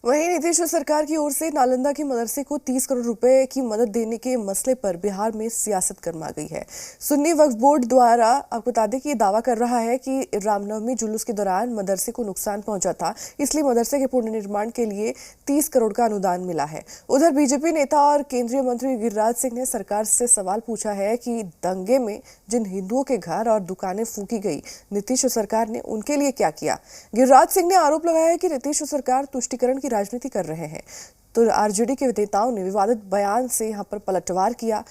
वहीं नीतीश सरकार की ओर से नालंदा के मदरसे को 30 करोड़ रुपए की मदद देने के मसले पर बिहार में सियासत गर्मा गई है। सुन्नी वक्फ बोर्ड द्वारा आपको बता दें कि दावा कर रहा है कि रामनवमी जुलूस के दौरान मदरसे को नुकसान पहुंचा था, इसलिए मदरसे के पुनर्निर्माण के लिए 30 करोड़ का अनुदान मिला है। उधर बीजेपी नेता और केंद्रीय मंत्री गिरिराज सिंह ने सरकार से सवाल पूछा है कि दंगे में जिन हिंदुओं के घर और दुकानें फूंकी गई, नीतीश सरकार ने उनके लिए क्या किया। गिरिराज सिंह ने आरोप लगाया है कि नीतीश सरकार तुष्टीकरण की राजनीति कर रहे हैं। तो आरजेडी के नेताओं ने विवादित बयान से यहां पर पलटवार किया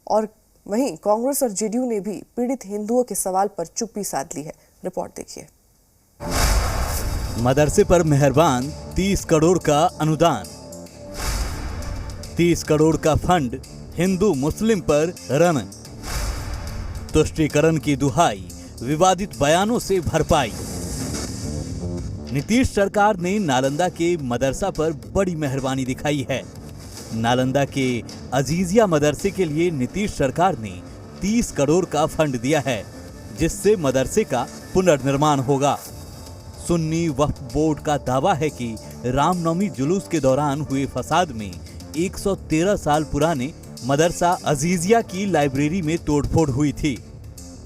और वहीं कांग्रेस और जेडीयू ने भी पीड़ित हिंदुओं के सवाल पर चुप्पी साध ली है। रिपोर्ट देखिए। मदरसे पर मेहरबान 30 करोड़ का अनुदान, 30 करोड़ का फंड हिंदू मुस्लिम पर रन, तुष्टीकरण की दुहाई, विवादित बयानों से भरपाई। नीतीश सरकार ने नालंदा के मदरसा पर बड़ी मेहरबानी दिखाई है। नालंदा के अजीजिया मदरसे के लिए नीतीश सरकार ने 30 करोड़ का फंड दिया है, जिससे मदरसे का पुनर्निर्माण होगा। सुन्नी वक्फ बोर्ड का दावा है कि रामनवमी जुलूस के दौरान हुए फसाद में 113 साल पुराने मदरसा अजीजिया की लाइब्रेरी में तोड़फोड़ हुई थी।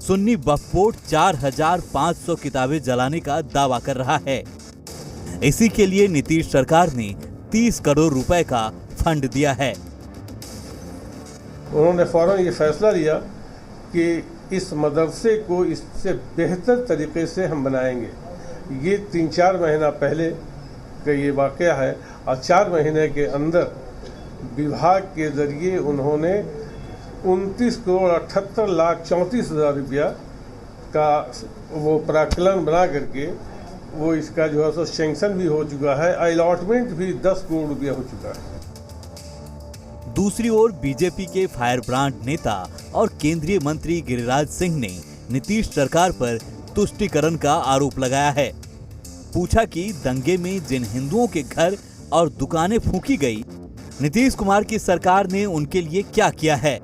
सुन्नी वक्फ बोर्ड 4500 किताबें जलाने का दावा कर रहा है। इसी के लिए नीतीश सरकार ने 30 करोड़ रुपए का फंड दिया है। उन्होंने फौरन ये फैसला लिया कि इस मदरसे को इससे बेहतर तरीके से हम बनाएंगे। ये 3-4 महीना पहले का ये वाकया है और 4 महीने के अंदर विभाग के जरिए उन्होंने 29 करोड़ 78 लाख 34 हजार रुपया का वो प्राक्कलन बना करके वो इसका जो है सो सैंक्शन भी हो चुका है, अलॉटमेंट भी 10 करोड़ रुपया हो चुका है। दूसरी ओर बीजेपी के फायर ब्रांड नेता और केंद्रीय मंत्री गिरिराज सिंह ने नीतीश सरकार पर तुष्टीकरण का आरोप लगाया है। पूछा कि दंगे में जिन हिंदुओं के घर और दुकानें फूंकी गई, नीतीश कुमार की सरकार ने उनके लिए क्या किया है?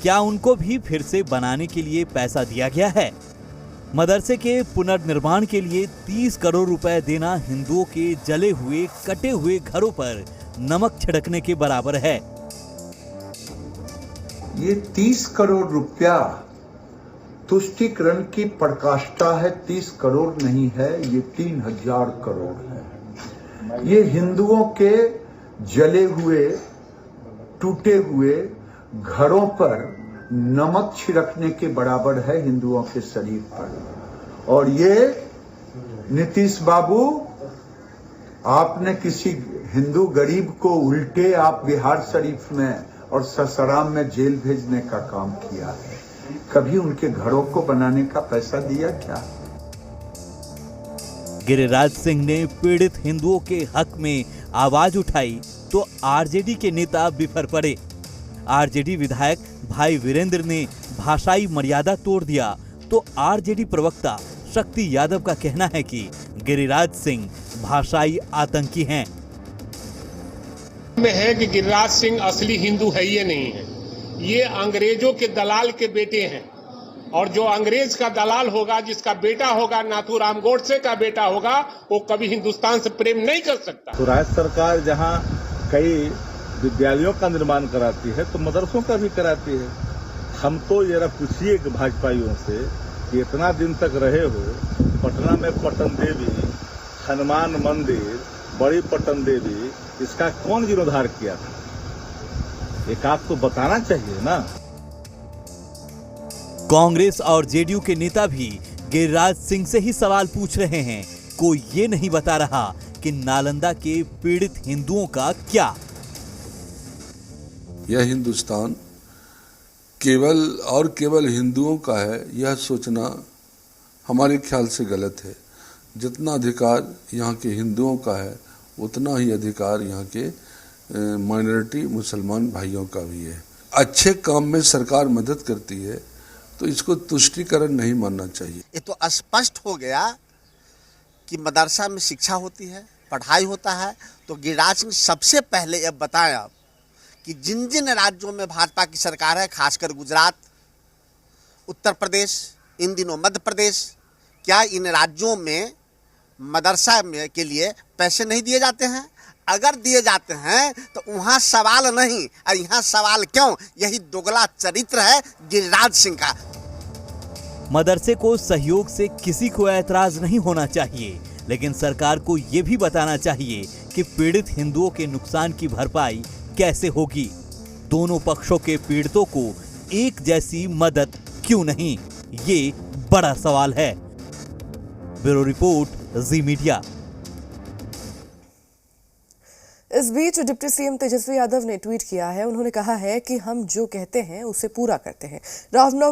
क्या उनको भी फिर से बनाने के लिए पैसा दिया गया है? मदरसे के पुनर्निर्माण के लिए 30 करोड़ रुपए देना हिंदुओं के जले हुए कटे हुए घरों पर नमक छिड़कने के बराबर है। ये 30 करोड़ रुपया तुष्टीकरण की पराकाष्ठा है। 30 करोड़ नहीं है, ये 3000 करोड़ है। ये हिंदुओं के जले हुए टूटे हुए घरों पर नमक छिड़कने के बराबर है हिंदुओं के शरीर पर। और ये नीतीश बाबू, आपने किसी हिंदू गरीब को उल्टे आप बिहार शरीफ में और ससराम में जेल भेजने का काम किया है। कभी उनके घरों को बनाने का पैसा दिया क्या? गिरिराज सिंह ने पीड़ित हिंदुओं के हक में आवाज उठाई तो आरजेडी के नेता बिफर पड़े। आरजेडी विधायक भाई वीरेंद्र ने भाषाई मर्यादा तोड़ दिया तो आरजेडी प्रवक्ता शक्ति यादव का कहना है कि गिरिराज सिंह भाषाई आतंकी हैं। में है कि गिरिराज सिंह असली हिंदू है ये नहीं है, ये अंग्रेजों के दलाल के बेटे हैं। और जो अंग्रेज का दलाल होगा, जिसका बेटा होगा, नाथूराम गोडसे का बेटा होगा, वो कभी हिंदुस्तान से प्रेम नहीं कर सकता। तो राज्य सरकार जहां कई विद्यालयों का निर्माण कराती है तो मदरसों का भी कराती है। हम तो जरा पूछिए कि भाजपाइयों से कि इतना दिन तक रहे हो, पटना में पटन देवी, हनुमान मंदिर, बड़ी पटन देवी, इसका कौन जीर्णोद्धार किया था? एक आप तो बताना चाहिए ना। कांग्रेस और जेडीयू के नेता भी गिरिराज सिंह से ही सवाल पूछ रहे हैं। कोई ये नहीं बता रहा कि नालंदा के पीड़ित हिंदुओं का क्या। यह हिंदुस्तान केवल और केवल हिंदुओं का है, यह सोचना हमारे ख्याल से गलत है। जितना अधिकार यहाँ के हिंदुओं का है, उतना ही अधिकार यहाँ के माइनॉरिटी मुसलमान भाइयों का भी है। अच्छे काम में सरकार मदद करती है तो इसको तुष्टीकरण नहीं मानना चाहिए। ये तो स्पष्ट हो गया कि मदरसा में शिक्षा होती है, पढ़ाई होता है। तो गिरिराज सिंह सबसे पहले यह बताया कि जिन जिन राज्यों में भाजपा की सरकार है, खासकर गुजरात, उत्तर प्रदेश, इन दिनों मध्य प्रदेश, क्या इन राज्यों में मदरसा में के लिए पैसे नहीं दिए जाते हैं? अगर दिए जाते हैं तो वहाँ सवाल नहीं और यहाँ सवाल क्यों? यही दोगला चरित्र है गिरिराज सिंह का। मदरसे को सहयोग से किसी को ऐतराज नहीं होना चाहिए, लेकिन सरकार को ये भी बताना चाहिए कि पीड़ित हिंदुओं के नुकसान की भरपाई कैसे होगी। दोनों पक्षों के पीड़ितों को एक जैसी मदद क्यों नहीं, ये बड़ा सवाल है। ब्यूरो रिपोर्ट, जी मीडिया। इस बीच डिप्टी सीएम तेजस्वी यादव ने ट्वीट किया है। उन्होंने कहा है कि हम जो कहते हैं उसे पूरा करते हैं। रामनवमी